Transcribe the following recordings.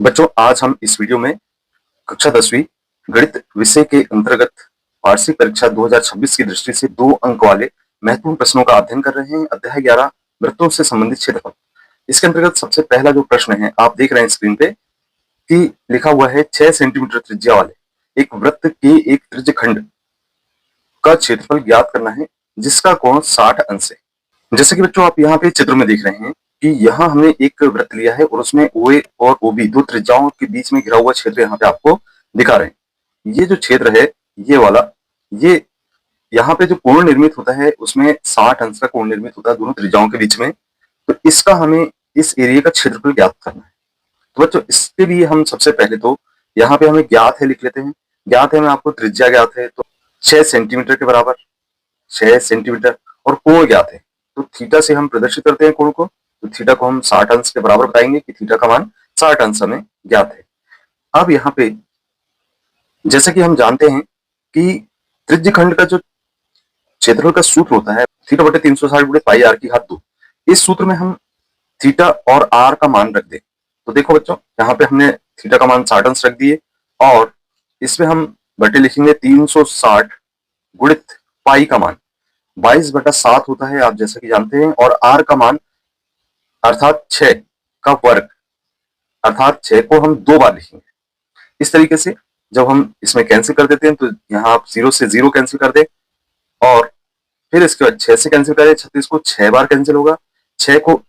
बच्चों, आज हम इस वीडियो में कक्षा 10वीं गणित विषय के अंतर्गत वार्षिक परीक्षा 2026 की दृष्टि से 2 अंक वाले महत्वपूर्ण प्रश्नों का अध्ययन कर रहे हैं। अध्याय 11 वृत्तों से संबंधित क्षेत्रफल। इसके अंतर्गत सबसे पहला जो प्रश्न है, आप देख रहे हैं स्क्रीन पे कि लिखा हुआ है 6 सेंटीमीटर त्रिज्या वाले एक वृत्त के एक त्रिज्यखंड का क्षेत्रफल ज्ञात करना है जिसका कोण 60 अंश है। जैसे कि बच्चों आप यहाँ पे चित्र में देख रहे हैं कि यहाँ हमने एक वृत्त लिया है और उसमें OA और OB दो त्रिज्याओं के बीच में घिरा हुआ क्षेत्र यहाँ पे आपको दिखा रहे हैं। ये जो क्षेत्र है, ये वाला, ये यहाँ पे जो कोण निर्मित होता है उसमें 60 अंश का कोण निर्मित होता है दोनों त्रिज्याओं के बीच में। तो इसका हमें इस एरिया का क्षेत्रफल ज्ञात करना है। तो बच्चों इसके लिए हम सबसे पहले तो यहाँ पे हमें ज्ञात है लिख लेते हैं। ज्ञात है में आपको त्रिज्या ज्ञात है तो 6 सेंटीमीटर के बराबर 6 सेंटीमीटर और कोण ज्ञात है तो थीटा से हम प्रदर्शित करते हैं कोण को। तो थीटा को हम 60 अंश के बराबर बताएंगे कि थीटा का मान 60 अंश हमें ज्ञात है। अब यहाँ पे जैसा कि हम जानते हैं कि त्रिज्यखंड का जो क्षेत्रफल का सूत्र होता है थीटा बटे 360 गुणे पाई आर की घात 2। इस सूत्र में हम थीटा और आर का मान रख दें तो देखो बच्चों, यहाँ पे हमने थीटा का मान 60 अंश रख दिए और इसमें हम बटे लिखेंगे 360 गुणित पाई का मान 22/7 होता है, आप जैसा कि जानते हैं, और आर का मान अर्थात 6 का वर्ग अर्थात 6 को हम 2 बार लिखेंगे। इस तरीके से जब हम इसमें कैंसिल कर देते हैं तो यहाँ आप 0 से 0 कैंसिल कर दे और फिर इसके बाद 6 से कैंसिल करें, 36 को 6 बार कैंसिल होगा, 6 को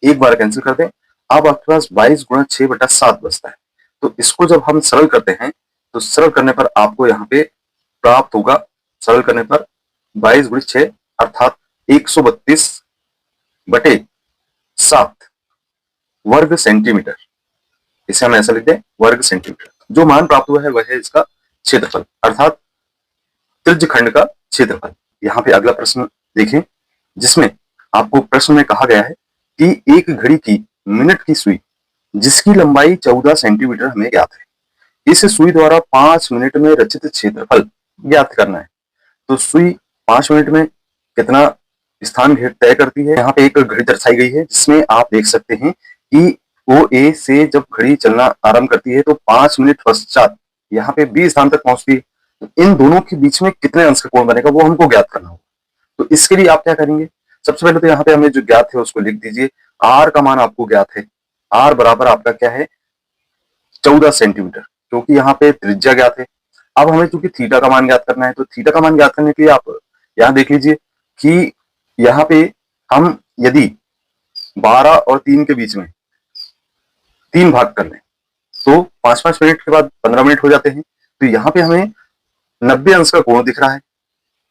1 बार कैंसिल कर दें। अब आपके पास 22 गुणा 6/7 बचता है। तो इसको जब हम सरल करते हैं तो सरल करने पर आपको यहाँ पे प्राप्त होगा, सरल करने पर 22 गुणित 6 अर्थात 132/7 वर्ग सेंटीमीटर। इसे हम ऐसा लिख दें, वर्ग सेंटीमीटर। जो मान प्राप्त हुआ है वह है इसका क्षेत्रफल अर्थात त्रिज्यखंड का क्षेत्रफल। यहाँ पे अगला प्रश्न देखें जिसमें आपको प्रश्न में कहा गया है कि एक घड़ी की मिनट की सुई जिसकी लंबाई 14 सेंटीमीटर हमें ज्ञात है, इस सुई द्वारा 5 मिनट में रचित क्षेत्रफल ज्ञात करना है। तो सुई 5 मिनट में कितना स्थान तय करती है, यहाँ पे एक घड़ी दर्शाई गई है जिसमें आप देख सकते हैं कि OA से जब घड़ी चलना आरंभ करती है तो 5 मिनट पश्चात यहाँ पे B स्थान तक पहुंचती है। तो इन दोनों के बीच में कितने अंश का कोण बनेगा वो हमको ज्ञात करना होगा। तो इसके लिए आप क्या करेंगे, सबसे पहले तो यहाँ पे हमें जो ज्ञात है उसको लिख दीजिए। R का मान आपको ज्ञात है, R बराबर आपका क्या है 14 सेंटीमीटर, क्योंकि यहाँ पे त्रिज्या ज्ञात है। अब हमें चूंकि थीटा का मान ज्ञात करना है तो थीटा का मान ज्ञात करने के लिए आप यहाँ देख लीजिए कि यहाँ पे हम यदि 12 और 3 के बीच में 3 भाग कर लें तो 5-5 मिनट के बाद 15 मिनट हो जाते हैं। तो यहाँ पे हमें 90 अंश का कोण दिख रहा है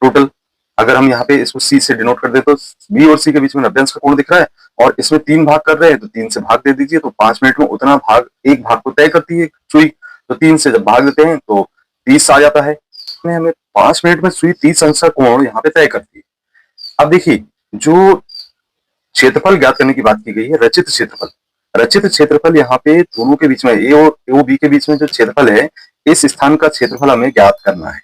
टोटल। अगर हम यहाँ पे इसको C से डिनोट कर दे तो B और C के बीच में 90 अंश का कोण दिख रहा है और इसमें 3 भाग कर रहे हैं तो 3 से भाग दे दीजिए। तो 5 मिनट में उतना भाग, एक भाग को तय करती है सुई, तो 3 से जब भाग देते हैं तो 30 आ जाता है। इसमें हमें 5 मिनट में सुई 30 अंश का कोण यहाँ पे तय करती है। अब देखिए, जो क्षेत्रफल ज्ञात करने की बात की गई है, रचित क्षेत्रफल। रचित क्षेत्रफल यहाँ पे दोनों के बीच में A और OB के बीच में जो क्षेत्रफल है, इस स्थान का क्षेत्रफल हमें ज्ञात करना है।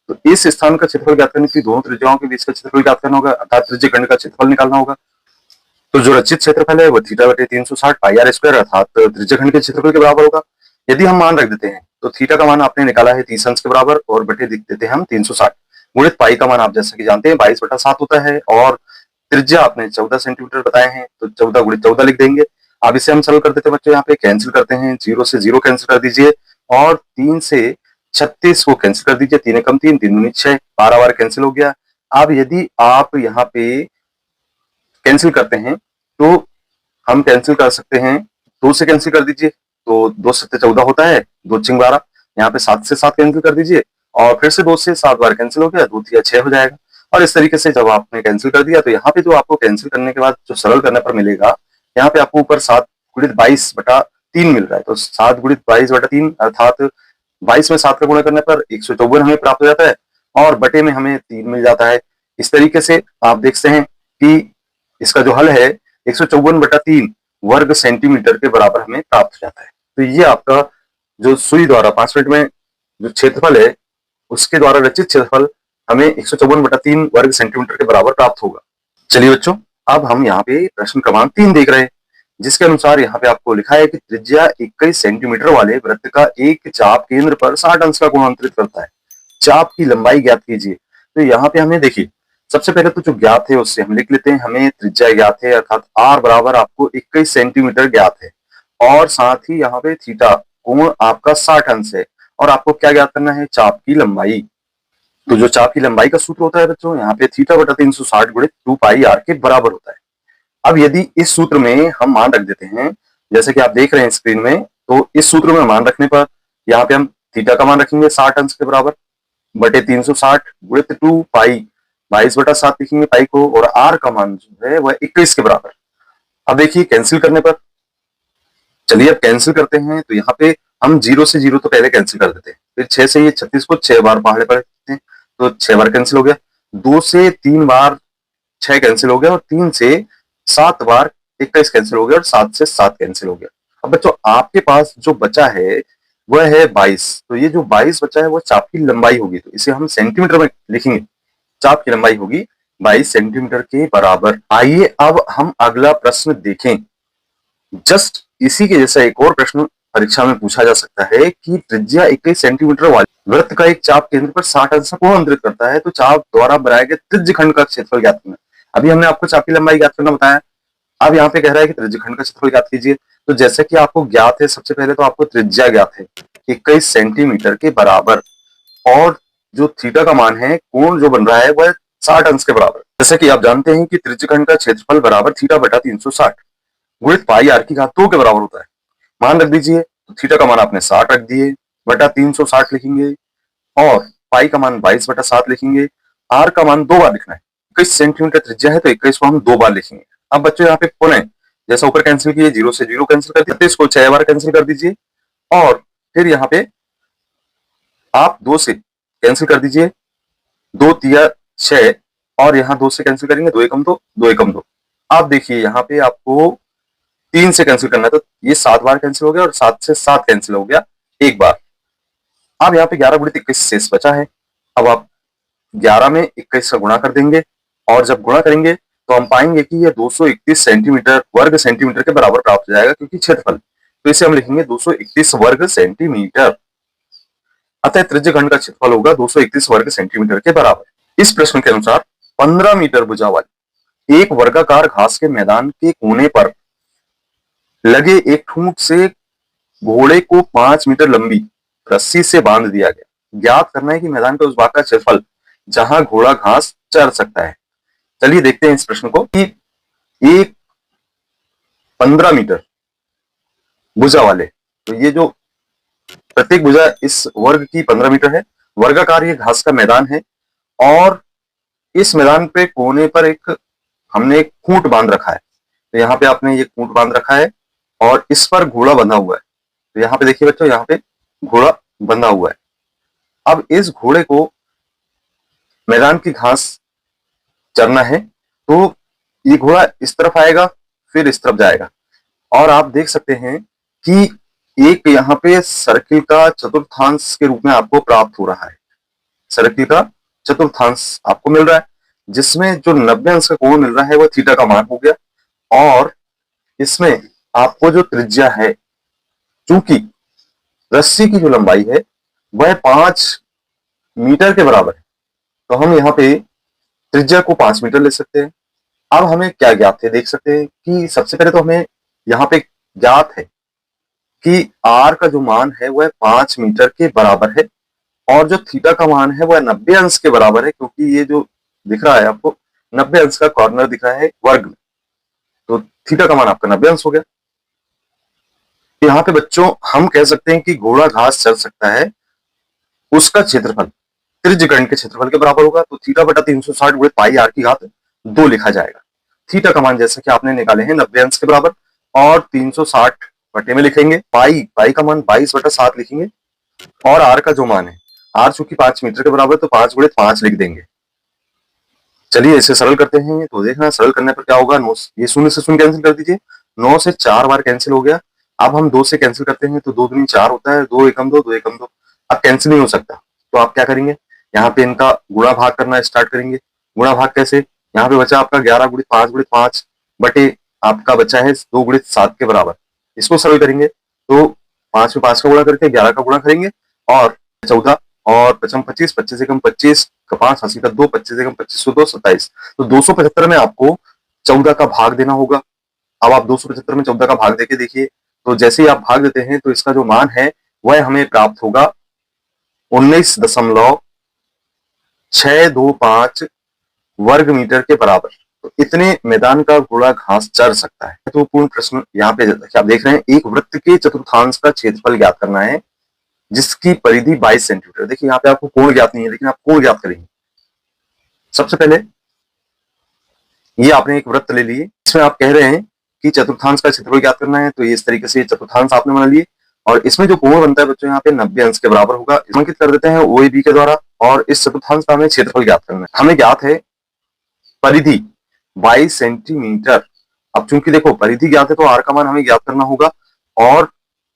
तो इस स्थान का क्षेत्रफल ज्ञात करने के लिए दोनों त्रिज्याओं के बीच का क्षेत्रफल ज्ञात करना होगा अर्थात त्रिज्यखंड का क्षेत्रफल निकालना होगा। तो जो रचित क्षेत्रफल है वो थीटा बटे 360 पाई आर स्क्वायर अर्थात त्रिज्यखंड के क्षेत्रफल के बराबर होगा। यदि हम मान रख देते हैं तो थीटा का मान आपने निकाला है 30 अंश के बराबर और बटे लिख देते हैं हम 360 गुणित पाई का मान आप जैसा कि जानते हैं 22/7 होता है और त्रिज्या आपने 14 सेंटीमीटर बताए हैं तो 14 गुणित 14 लिख देंगे। अब इसे हम सरल कर देते हैं बच्चों, यहाँ पे कैंसिल करते हैं, 0 से 0 कैंसिल कर दीजिए और 3 से 36 को कैंसिल कर दीजिए, 3 एकम 3, 3 दूनी 6, 12 बार कैंसिल हो गया। अब यदि आप यहाँ पे कैंसिल करते हैं तो हम कैंसिल कर सकते हैं, 2 से कैंसिल कर दीजिए तो 2 7 14 होता है, 2 6 12, यहाँ पे 7 से 7 कैंसिल कर दीजिए और फिर से 2 से 7 बार कैंसिल हो गया, 2 3 6 हो जाएगा। और इस तरीके से जब आपने कैंसिल कर दिया तो यहाँ पे जो आपको कैंसिल करने के बाद जो सरल करने पर मिलेगा, यहाँ पे आपको ऊपर 7 गुणित 22/3 मिल रहा है। तो 7 गुणित 22/3 अर्थात 22 में 7 का गुणा करने पर 154 हमें प्राप्त हो जाता है और बटे में हमें 3 मिल जाता है। इस तरीके से आप देखते हैं कि इसका जो हल है 154/3 वर्ग सेंटीमीटर के बराबर हमें प्राप्त हो जाता है। तो ये आपका जो सुई द्वारा 5 मिनट में जो क्षेत्रफल है उसके द्वारा रचित क्षेत्रफल हमें 154/3 वर्ग सेंटीमीटर के बराबर प्राप्त होगा। चलिए बच्चों, अब हम यहाँ पे प्रश्न क्रमांक 3 देख रहे हैं जिसके अनुसार यहाँ पे आपको लिखा है कि त्रिज्या 21 सेंटीमीटर वाले वृत्त का एक चाप केंद्र पर 60 अंश का कोण अंतरित करता है। चाप की लंबाई ज्ञात कीजिए। तो यहाँ पे हमें देखिए, सबसे पहले तो जो ज्ञात है उससे हम लिख लेते हैं। हमें त्रिज्या ज्ञात है, अर्थात आर बराबर आपको 21 सेंटीमीटर ज्ञात है, और साथ ही यहाँ पे थीटा कोण आपका 60 अंश है, और आपको क्या ज्ञात करना है, चाप की लंबाई। तो जो चाप की लंबाई का सूत्र होता है बच्चों, यहाँ पे थीटा बटा 360 गुणित 2 पाई आर के बराबर होता है। अब यदि इस सूत्र में हम मान रख देते हैं, जैसे कि आप देख रहे हैं स्क्रीन में, तो इस सूत्र में मान रखने पर यहाँ पे हम थीटा का मान रखेंगे 60 अंश के बराबर बटे 360 गुणित 2 पाई 22/7 लिखेंगे पाई को, और आर का मान जो है वह 21 के बराबर। अब देखिए कैंसिल करने पर, चलिए अब कैंसिल करते हैं। तो यहाँ पे हम 0 से 0 तो पहले कैंसिल कर देते हैं, फिर 6 से ये 36 को 6 बार पहाड़े पर हैं, तो 6 बार कैंसिल हो गया। 2 से 3 बार 6 कैंसिल हो गया, और 3 से 7 बार 21 कैंसिल हो गया, और 7 से 7 कैंसिल हो गया। अब बच्चों आपके पास जो बचा है वह है 22। तो ये जो 22 बचा है वो चाप की लंबाई होगी, तो इसे हम सेंटीमीटर में लिखेंगे। चाप की लंबाई होगी 22 सेंटीमीटर के बराबर। आइए अब हम अगला प्रश्न देखें। जस्ट इसी के जैसा एक और प्रश्न परीक्षा में पूछा जा सकता है कि त्रिज्या 21 सेंटीमीटर वाले वृत्त का एक चाप केंद्र पर 60 अंश कोण अंतरित करता है, तो चाप द्वारा बनाए गए त्रिज्य खंड का क्षेत्रफल ज्ञात करना। अभी हमने आपको चाप की लंबाई ज्ञात करना बताया, अब यहाँ पे कह रहा है कि त्रिज्य खंड का क्षेत्रफल ज्ञात कीजिए। तो जैसे कि आपको ज्ञात है, सबसे पहले तो आपको त्रिज्या ज्ञात है 21 सेंटीमीटर के बराबर, और जो थीटा का मान है, कोण जो बन रहा है वह 60 अंश के बराबर। जैसे कि आप जानते हैं कि त्रिज्य खंड का क्षेत्रफल बराबर थीटा बटा 360 गुणित पाई आर की घात 2 के बराबर होता है। मान रख दीजिए, तो थीटा का मान आपने 60 रख दिए, बटा 360 लिखेंगे, और पाई का मान 22/7 लिखेंगे। आर का मान 2 बार लिखना है, 21 सेंटीमीटर त्रिज्या है तो 21 को हम 2 बार लिखेंगे। अब बच्चों यहाँ पे पुनः जैसा ऊपर कैंसिल किए, 0 से 0 कैंसिल कर दीजिए, इसको 6 बार कैंसिल कर दीजिए, और फिर यहाँ पे आप 2 से कैंसिल कर दीजिए, 2 तिया 6, और यहाँ 2 से कैंसिल करेंगे, 2 एकम 2, 2 एकम 2। आप देखिए यहाँ पे आपको 3 से कैंसिल करना है, तो ये 7 बार कैंसिल हो गया, और 7 से 7 कैंसिल हो गया एक बार। अब यहाँ पे 11 गुणित 21 शेष बचा है। अब आप 11 में 21 का गुणा कर देंगे, और जब गुणा करेंगे तो हम पाएंगे कि यह 231 सेंटीमीटर वर्ग सेंटीमीटर के बराबर प्राप्त हो जाएगा, क्योंकि क्षेत्रफल, तो इसे हम लिखेंगे 231 वर्ग सेंटीमीटर। अतः त्रिज्य खंड का क्षेत्रफल होगा 231 वर्ग सेंटीमीटर के बराबर। इस प्रश्न के अनुसार 15 मीटर भुजा वाली एक वर्गाकार घास के मैदान के कोने पर लगे एक ठूंठ से घोड़े को 5 मीटर लंबी रस्सी से बांध दिया गया। ज्ञात करना है कि मैदान के उस भाग का क्षेत्रफल जहां घोड़ा घास चर सकता है। चलिए देखते हैं इस प्रश्न को कि एक 15 मीटर भुजा वाले, तो ये जो प्रत्येक भुजा इस वर्ग की 15 मीटर है, वर्गाकार ये घास का मैदान है, और इस मैदान पे कोने पर एक हमने एक खूंट बांध रखा है। तो यहाँ पे आपने ये खूंट बांध रखा है, और इस पर घोड़ा बंधा हुआ है। तो यहाँ पे देखिए बच्चों, यहाँ पे घोड़ा बंधा हुआ है। अब इस घोड़े को मैदान की घास चरना है, तो ये घोड़ा इस तरफ आएगा, फिर इस तरफ जाएगा, और आप देख सकते हैं कि एक यहाँ पे सर्किल का चतुर्थांश के रूप में आपको प्राप्त हो रहा है। सर्किल का चतुर्थांश आपको मिल रहा है, जिसमें जो 90 अंश का कोण मिल रहा है वह थीटा का मान हो गया, और इसमें आपको जो त्रिज्या है, चूंकि रस्सी की जो लंबाई है वह 5 मीटर के बराबर है, तो हम यहाँ पे त्रिज्या को 5 मीटर ले सकते हैं। अब हमें क्या ज्ञात है, देख सकते हैं कि सबसे पहले तो हमें यहाँ पे ज्ञात है कि आर का जो मान है वह 5 मीटर के बराबर है, और जो थीटा का मान है वह 90 अंश के बराबर है, क्योंकि ये जो दिख रहा है आपको 90 अंश का कॉर्नर दिख रहा है वर्ग में, तो थीटा का मान आपका 90 अंश हो गया। यहाँ पे बच्चों हम कह सकते हैं कि घोड़ा घास चल सकता है, उसका क्षेत्रफल त्रिज्य खंड के क्षेत्रफल के बराबर होगा, तो थीटा बटा 360 गुणित पाई आर की घात 2 लिखा जाएगा। थीटा का मान जैसे कि आपने निकाले हैं 90 अंश के बराबर, और 360 बटे में लिखेंगे, पाई का मान 22/7 लिखेंगे, और आर का जो मान है, आर चूंकि 5 मीटर के बराबर, तो 5 गुणित 5 लिख देंगे। चलिए इसे सरल करते हैं, तो देखना सरल करने पर क्या होगा। 9 ये 0 से 0 कैंसिल कर दीजिए, 9 से 4 बार कैंसिल हो गया। अब हम 2 से कैंसिल करते हैं, तो 2 दूनी 4 होता है, 2 एकम 2, 2 एकम 2। अब कैंसिल नहीं हो सकता, तो आप क्या करेंगे, यहाँ पे इनका गुणा भाग करना स्टार्ट करेंगे। गुणा भाग कैसे, यहाँ पे बचा आपका 11 गुणित 5 बटे आपका बचा है 2 गुणित 7 के बराबर। इसको सरल करेंगे तो 5 में 5 का गुणा करके 11 का गुणा करेंगे और 14 और 5 25, 25 एकम 25 का 5, 80 का 2, 25 एकम 25 2, 27। तो 275 में आपको 14 का भाग देना होगा। अब आप 275 में 14 का भाग देके देखिए, तो जैसे ही आप भाग देते हैं तो इसका जो मान है वह हमें प्राप्त होगा 19.625 वर्ग मीटर के बराबर। तो इतने मैदान का घोड़ा घास चर सकता है। तो पूर्ण प्रश्न यहाँ पे आप देख रहे हैं, एक वृत्त के चतुर्थांश का क्षेत्रफल ज्ञात करना है जिसकी परिधि 22 सेंटीमीटर। देखिए यहाँ पे आपको कोण ज्ञात नहीं है, लेकिन आप कोण ज्ञात करेंगे। सबसे पहले ये आपने एक वृत्त ले लिए, इसमें आप कह रहे हैं कि चतुर्थांश का क्षेत्रफल ज्ञात करना है, तो ये इस तरीके से चतुर्थांश आपने बना लिए और इसमें जो कोण बनता है बच्चों यहाँ पे 90 अंश के बराबर होगा। अंकित कर देते हैं OAB के द्वारा और इस चतुर्थांश का हमें क्षेत्रफल ज्ञात करना है। हमें ज्ञात है परिधि 22 सेंटीमीटर। अब चूंकि देखो परिधि ज्ञात है तो आर का मान हमें ज्ञात करना होगा और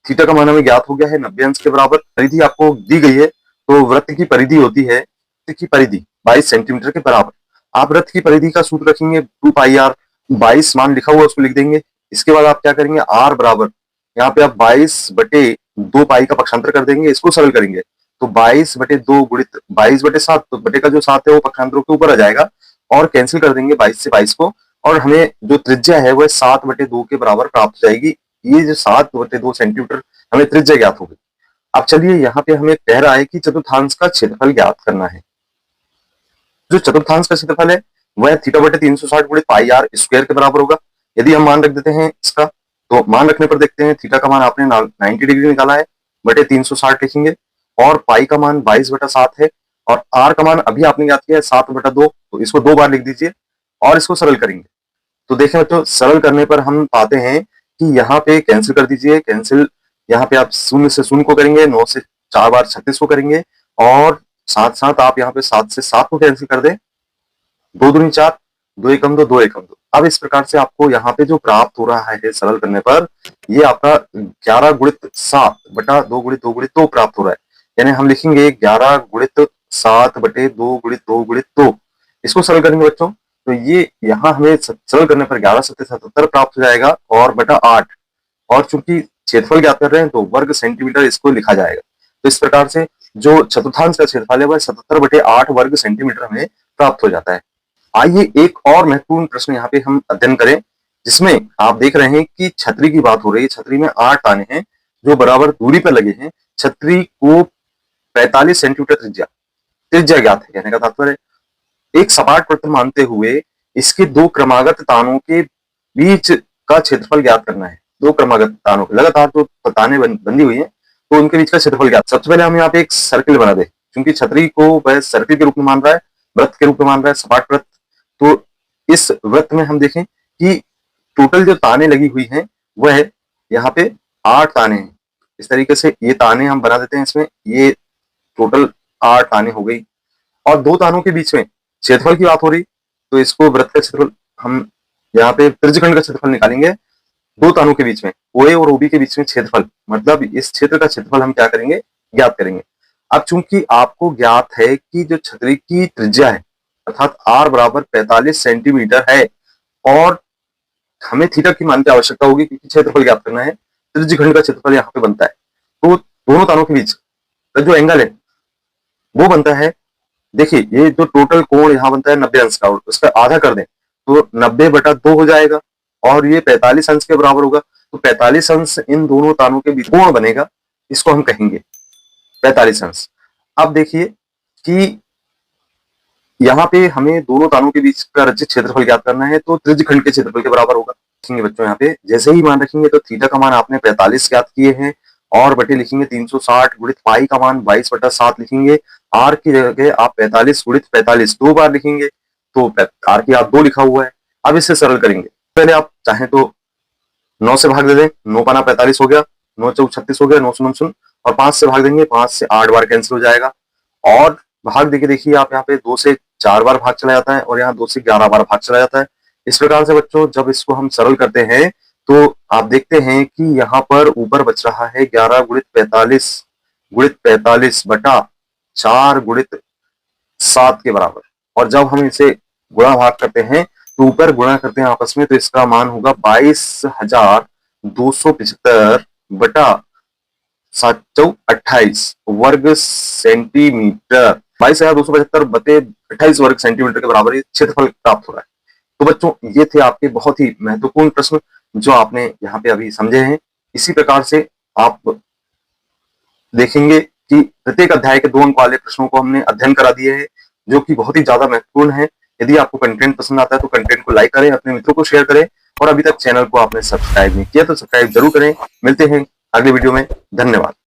थीटा का मान हमें ज्ञात हो गया है 90 अंश के बराबर। परिधि आपको दी गई है तो वृत्त की परिधि होती है, वृत्त की परिधि 22 सेंटीमीटर के बराबर। आप वृत्त की परिधि का सूत्र रखेंगे 2 पाई आर, 22 मान लिखा हुआ उसको लिख देंगे। इसके बाद आप क्या करेंगे, आर बराबर यहाँ पे आप 22/2 पाई का पक्षांतर कर देंगे, इसको सरल करेंगे तो 22/2 गुणित 22/7, तो बटे का जो 7 है वो पक्षांतरों के ऊपर आ जाएगा और कैंसिल कर देंगे 22 से 22 को और हमें जो त्रिज्या है वह 7/2 के बराबर प्राप्त हो जाएगी। ये जो 7/2 सेंटीमीटर हमें त्रिज्या ज्ञात होगी। अब चलिए यहाँ पे हमें कह रहा है कि चतुर्थांश का क्षेत्रफल ज्ञात करना है। जो चतुर्थांश का क्षेत्रफल है वह θ/360 गुणित पाई आर स्क्वायर के बराबर होगा। यदि हम मान रख देते हैं इसका, तो मान रखने पर देखते हैं थीटा का मान आपने 90 डिग्री निकाला है बटे 360 लिखेंगे और पाई का मान 22/7 है और आर का मान अभी आपने ज्ञात किया है 7/2, तो इसको 2 बार लिख दीजिए और इसको सरल करेंगे। तो देखें बच्चों, सरल करने पर हम पाते हैं कि यहाँ पे कैंसिल कर दीजिए, कैंसिल यहाँ पे आप 0 से 0 को करेंगे, 9 से 4 बार 36 को करेंगे और साथ साथ आप यहाँ पे 7 से 7 को कैंसिल कर दें, 2 दूनी 4, 2 एकम 2, 2 एकम 2। अब इस प्रकार से आपको यहाँ पे जो प्राप्त हो रहा है सरल करने पर, ये आपका 11 गुणित 7 बटा 2 गुणित 2 गुणित 2 प्राप्त हो रहा है। यानी हम लिखेंगे 11 गुणित 7 बटे 2 गुणित 2 गुणित 2। इसको सरल करेंगे बच्चों तो ये यहाँ हमें सरल करने पर 11 7 77 प्राप्त हो जाएगा और बटा 8, और चूंकि क्षेत्रफल ज्ञात कर रहे हैं तो वर्ग सेंटीमीटर इसको लिखा जाएगा। तो इस प्रकार से जो चतुर्थांश का क्षेत्रफल है वह 77/8 वर्ग सेंटीमीटर हमें प्राप्त हो जाता है। आइए एक और महत्वपूर्ण प्रश्न यहाँ पे हम अध्ययन करें, जिसमें आप देख रहे हैं कि छतरी की बात हो रही है। छतरी में 8 ताने हैं जो बराबर दूरी पर लगे हैं। छतरी को 45 सेंटीमीटर त्रिज्या ज्ञात है। कहने का तात्पर्य एक सपाट वृत्त मानते हुए इसके 2 क्रमागत तानों के बीच का क्षेत्रफल ज्ञात करना है। 2 क्रमागत तानों के लगातार जो ताने बंधी हुई है तो उनके बीच का क्षेत्रफल ज्ञात। सबसे पहले हम यहाँ पे एक सर्किल बना दे, क्योंकि छतरी को वह सर्किल के रूप में मान रहा है, वृत्त के रूप में मान रहा है, सपाट वृत्त। तो इस वृत्त में हम देखें कि टोटल जो ताने लगी हुई हैं वह यहाँ पे 8 ताने हैं। इस तरीके से ये ताने हम बना देते हैं इसमें, ये टोटल 8 ताने हो गई और 2 तानों के बीच में क्षेत्रफल की बात हो रही, तो इसको वृत्त का क्षेत्रफल हम यहाँ पे त्रिज्यखंड का क्षेत्रफल निकालेंगे। 2 तानों के बीच में OA और OB के बीच में क्षेत्रफल, मतलब इस क्षेत्र का क्षेत्रफल हम क्या करेंगे, ज्ञात करेंगे। अब चूंकि आपको ज्ञात है कि जो छतरी की त्रिज्या है अर्थात R बराबर 45 सेंटीमीटर है और हमें थीटा की मान की आवश्यकता होगी क्योंकि क्षेत्रफल ज्ञात करना है, त्रिज्यखंड का क्षेत्रफल यहाँ पे बनता है। तो दोनों तानों के बीच का जो एंगल है वो बनता है, देखिए ये जो टोटल कोण यहाँ बनता है 90 अंश का, उसका आधा कर दें तो 90/2 हो जाएगा और ये 45 अंश के बराबर होगा। तो 45 अंश इन दोनों तानों के बीच कोण बनेगा, इसको हम कहेंगे 45 अंश। अब देखिए कि यहाँ पे हमें दोनों तानों के बीच का रचित क्षेत्रफल ज्ञात करना है, तो त्रिज्यखंड के क्षेत्रफल के बराबर होगा। लिखेंगे बच्चों यहाँ पे जैसे ही मान रखेंगे तो थीटा का मान आपने 45 ज्ञात किए हैं और बटे लिखेंगे 360 गुणित पाई का मान 22/7 लिखेंगे। आर की जगह आप 45 गुणित 45 2 बार लिखेंगे, तो आर की आप 2 लिखा हुआ है। अब इसे सरल करेंगे, पहले आप चाहें तो 9 से भाग दे दें, 9 पाना 45 हो गया, 9 चौक 36 हो गया, 9 सुन सुन, और 5 से भाग देंगे, 5 से 8 बार कैंसिल हो जाएगा और भाग देके देखिए आप यहाँ पे 2 से 4 बार भाग चला जाता है और यहाँ 2 से 11 बार भाग चला जाता है। इस प्रकार से बच्चों जब इसको हम सरल करते हैं तो आप देखते हैं कि यहाँ पर ऊपर बच रहा है 11 गुणित 45 बटा 4 गुणित 7 के बराबर, और जब हम इसे गुणा भाग करते हैं तो ऊपर गुणा करते हैं आपस में, तो इसका मान होगा 22,275 बटा 728 वर्ग सेंटीमीटर। 22,275 बटे 28 वर्ग सेंटीमीटर के बराबर ये क्षेत्रफल प्राप्त हो रहा है। तो बच्चों ये थे आपके बहुत ही महत्वपूर्ण प्रश्न जो आपने यहाँ पे अभी समझे हैं। इसी प्रकार से आप देखेंगे कि प्रत्येक अध्याय के 2 अंक वाले प्रश्नों को हमने अध्ययन करा दिए हैं, जो कि बहुत ही ज्यादा महत्वपूर्ण है। यदि आपको कंटेंट पसंद आता है तो कंटेंट को लाइक करें, अपने मित्रों को शेयर करें, और अभी तक चैनल को आपने सब्सक्राइब नहीं किया तो सब्सक्राइब जरूर करें। मिलते हैं अगले वीडियो में। धन्यवाद।